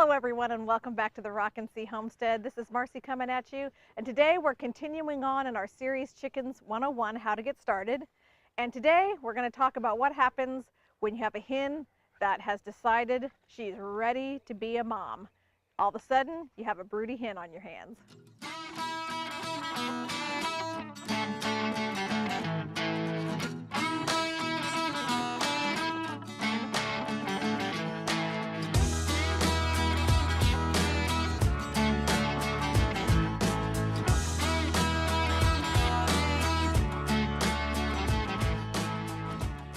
Hello everyone and welcome back to the Rock and Sea Homestead. This is Marcy coming at you, and today we're continuing on in our series Chickens 101, How to Get Started. And today we're going to talk about what happens when you have a hen that has decided she's ready to be a mom. All of a sudden you have a broody hen on your hands.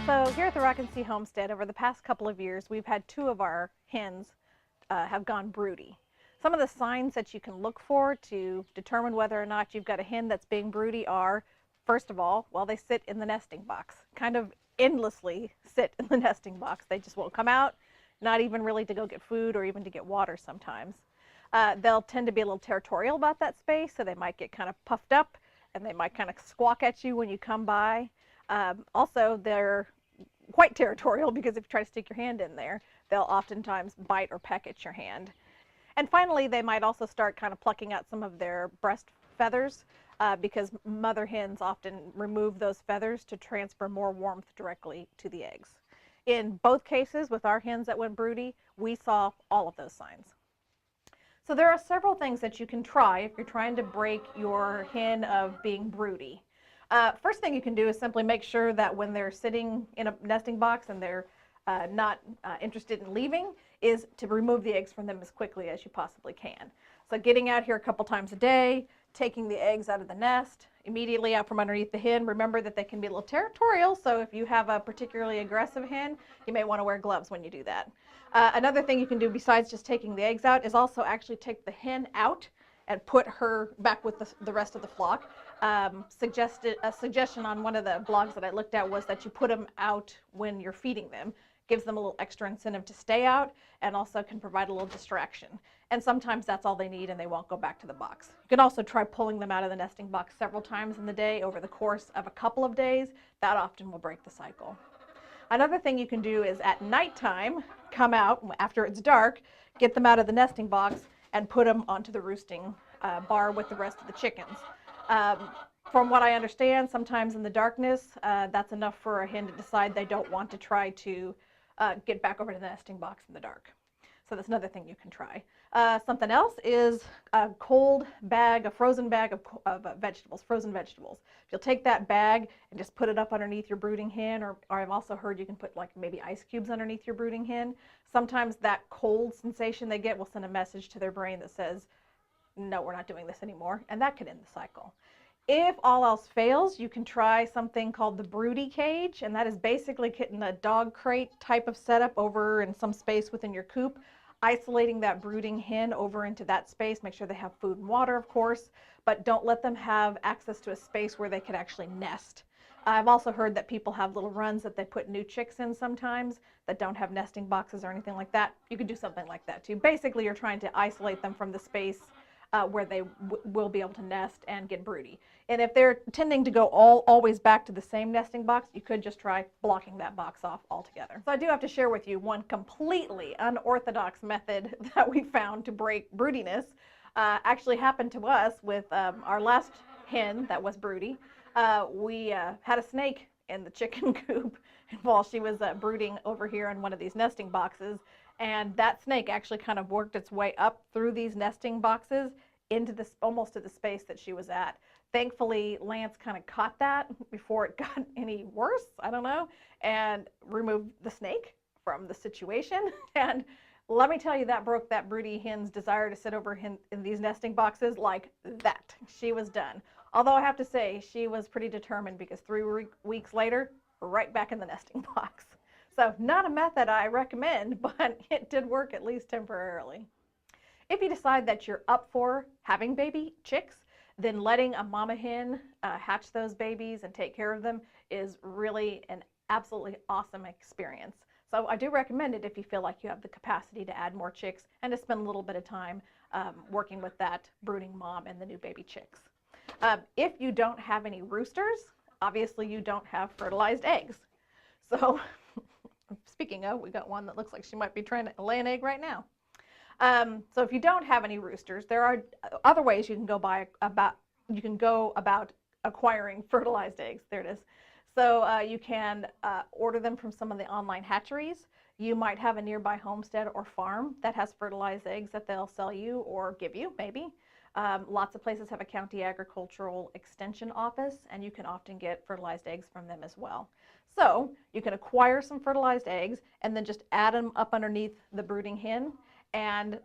So here at the Rock and Sea Homestead, over the past couple of years, we've had two of our hens have gone broody. Some of the signs that you can look for to determine whether or not you've got a hen that's being broody are, first of all, well, they sit in the nesting box, kind of endlessly sit in the nesting box. They just won't come out, not even really to go get food or even to get water sometimes. They'll tend to be a little territorial about that space, so they might get kind of puffed up and they might kind of squawk at you when you come by. Also, they're quite territorial because if you try to stick your hand in there, they'll oftentimes bite or peck at your hand. And finally, they might also start kind of plucking out some of their breast feathers because mother hens often remove those feathers to transfer more warmth directly to the eggs. In both cases, with our hens that went broody, we saw all of those signs. So there are several things that you can try if you're trying to break your hen of being broody. First thing you can do is simply make sure that when they're sitting in a nesting box and they're not interested in leaving, is to remove the eggs from them as quickly as you possibly can. So getting out here a couple times a day, taking the eggs out of the nest, immediately out from underneath the hen. Remember that they can be a little territorial, so if you have a particularly aggressive hen, you may want to wear gloves when you do that. Another thing you can do besides just taking the eggs out is also actually take the hen out and put her back with the rest of the flock. A suggestion on one of the blogs that I looked at was that you put them out when you're feeding them. Gives them a little extra incentive to stay out and also can provide a little distraction. And sometimes that's all they need and they won't go back to the box. You can also try pulling them out of the nesting box several times in the day over the course of a couple of days. That often will break the cycle. Another thing you can do is at nighttime, come out after it's dark, get them out of the nesting box and put them onto the roosting bar with the rest of the chickens. From what I understand, sometimes in the darkness, that's enough for a hen to decide they don't want to try to get back over to the nesting box in the dark. So that's another thing you can try. Something else is a cold bag, a frozen bag of vegetables, frozen vegetables. If you'll take that bag and just put it up underneath your brooding hen, or I've also heard you can put like maybe ice cubes underneath your brooding hen. Sometimes that cold sensation they get will send a message to their brain that says, no, we're not doing this anymore, and that could end the cycle. If all else fails, you can try something called the broody cage, and that is basically getting a dog crate type of setup over in some space within your coop, isolating that brooding hen over into that space. Make sure they have food and water, of course, but don't let them have access to a space where they could actually nest. I've also heard that people have little runs that they put new chicks in sometimes that don't have nesting boxes or anything like that. You could do something like that too. Basically, you're trying to isolate them from the space where they will be able to nest and get broody. And if they're tending to go always back to the same nesting box, you could just try blocking that box off altogether. So I do have to share with you one completely unorthodox method that we found to break broodiness. Actually happened to us with our last hen that was broody. We had a snake in the chicken coop while she was brooding over here in one of these nesting boxes. And that snake actually kind of worked its way up through these nesting boxes into this almost to the space that she was at. Thankfully, Lance kind of caught that before it got any worse, I don't know, and removed the snake from the situation. And let me tell you, that broke that broody hen's desire to sit over in these nesting boxes like that. She was done. Although I have to say, she was pretty determined because 3 weeks later, we're right back in the nesting box. So not a method I recommend, but it did work at least temporarily. If you decide that you're up for having baby chicks, then letting a mama hen hatch those babies and take care of them is really an absolutely awesome experience. So I do recommend it if you feel like you have the capacity to add more chicks and to spend a little bit of time working with that brooding mom and the new baby chicks. If you don't have any roosters, obviously you don't have fertilized eggs. So speaking of, we got one that looks like she might be trying to lay an egg right now. So if you don't have any roosters, there are other ways you can go about acquiring fertilized eggs. There it is. So you can order them from some of the online hatcheries. You might have a nearby homestead or farm that has fertilized eggs that they'll sell you or give you, maybe. Lots of places have a county agricultural extension office, and you can often get fertilized eggs from them as well. So you can acquire some fertilized eggs and then just add them up underneath the brooding hen. And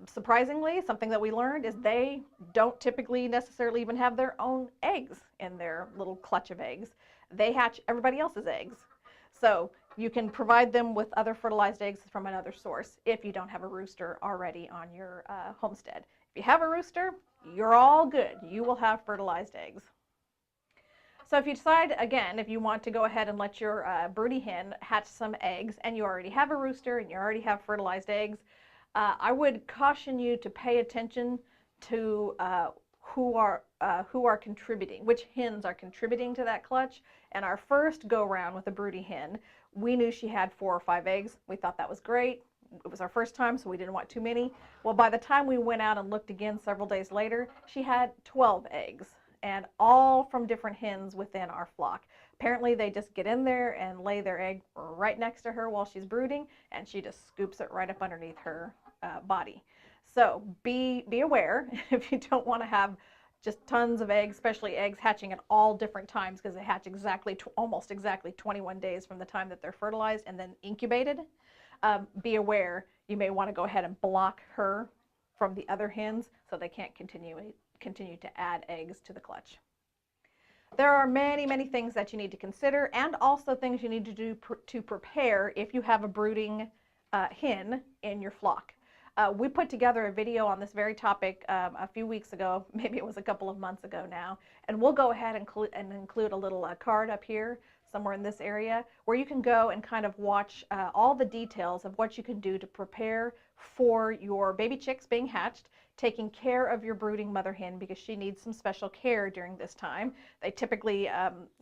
surprisingly, something that we learned is they don't typically necessarily even have their own eggs in their little clutch of eggs. They hatch everybody else's eggs. So you can provide them with other fertilized eggs from another source if you don't have a rooster already on your homestead. If you have a rooster, you're all good. You will have fertilized eggs. So if you decide, again, if you want to go ahead and let your broody hen hatch some eggs and you already have a rooster and you already have fertilized eggs, I would caution you to pay attention to who are contributing, which hens are contributing to that clutch. And our first go round with a broody hen, we knew she had 4 or 5 eggs. We thought that was great. It was our first time, so we didn't want too many. Well, by the time we went out and looked again several days later, she had 12 eggs, and all from different hens within our flock. Apparently they just get in there and lay their egg right next to her while she's brooding, and she just scoops it right up underneath her body. So be aware if you don't want to have just tons of eggs, especially eggs hatching at all different times, because they hatch almost exactly 21 days from the time that they're fertilized and then incubated. Be aware you may want to go ahead and block her from the other hens so they can't continue to add eggs to the clutch. There are many, many things that you need to consider, and also things you need to do to prepare if you have a brooding hen in your flock. We put together a video on this very topic a few weeks ago, maybe it was a couple of months ago now, and we'll go ahead and include a little card up here somewhere in this area where you can go and kind of watch all the details of what you can do to prepare for your baby chicks being hatched, taking care of your brooding mother hen because she needs some special care during this time. They typically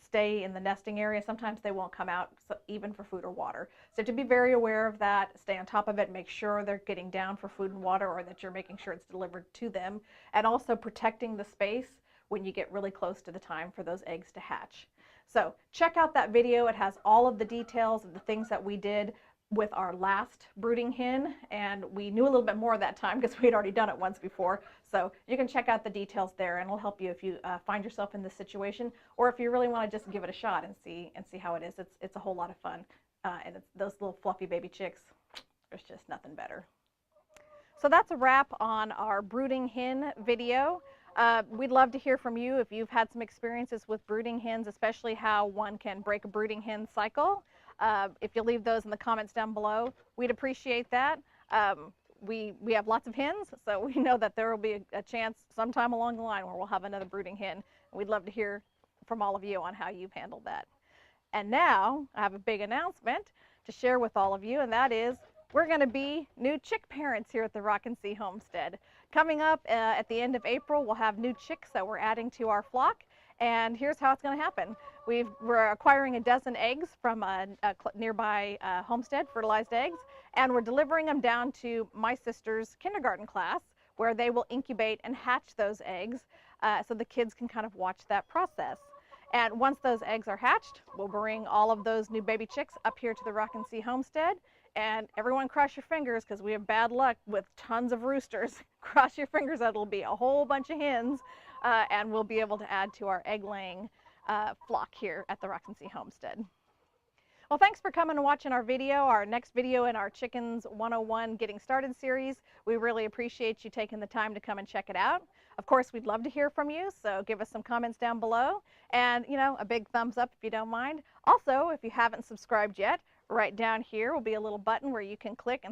stay in the nesting area. Sometimes they won't come out even for food or water. So to be very aware of that, stay on top of it, make sure they're getting down for food and water, or that you're making sure it's delivered to them, and also protecting the space when you get really close to the time for those eggs to hatch. So check out that video. It has all of the details of the things that we did with our last brooding hen, and we knew a little bit more that time because we had already done it once before. So you can check out the details there, and it'll help you if you find yourself in this situation, or if you really want to just give it a shot and see how it is. It's a whole lot of fun, and it's those little fluffy baby chicks. There's just nothing better. So that's a wrap on our brooding hen video. We'd love to hear from you if you've had some experiences with brooding hens, especially how one can break a brooding hen cycle. If you leave those in the comments down below, we'd appreciate that. We have lots of hens, so we know that there will be a chance sometime along the line where we'll have another brooding hen. We'd love to hear from all of you on how you've handled that. And now I have a big announcement to share with all of you, and that is we're going to be new chick parents here at the Rock and See Homestead. Coming up at the end of April, we'll have new chicks that we're adding to our flock. And here's how it's going to happen. We're acquiring a dozen eggs from a nearby homestead, fertilized eggs, and we're delivering them down to my sister's kindergarten class where they will incubate and hatch those eggs so the kids can kind of watch that process. And once those eggs are hatched, we'll bring all of those new baby chicks up here to the Rock and See Homestead. And everyone cross your fingers because we have bad luck with tons of roosters. Cross your fingers that it'll be a whole bunch of hens and we'll be able to add to our egg-laying flock here at the Rock and See Homestead. Well, thanks for coming and watching our video, our next video in our Chickens 101 Getting Started series. We really appreciate you taking the time to come and check it out. Of course, we'd love to hear from you, so give us some comments down below. And, you know, a big thumbs up if you don't mind. Also, if you haven't subscribed yet, right down here will be a little button where you can click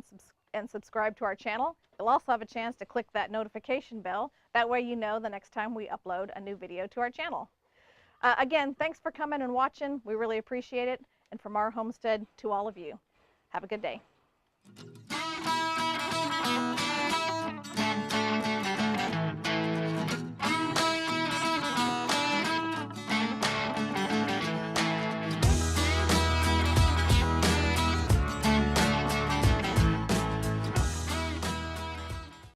and subscribe to our channel. You'll also have a chance to click that notification bell. That way you know the next time we upload a new video to our channel. Again, thanks for coming and watching. We really appreciate it. And from our homestead to all of you, have a good day.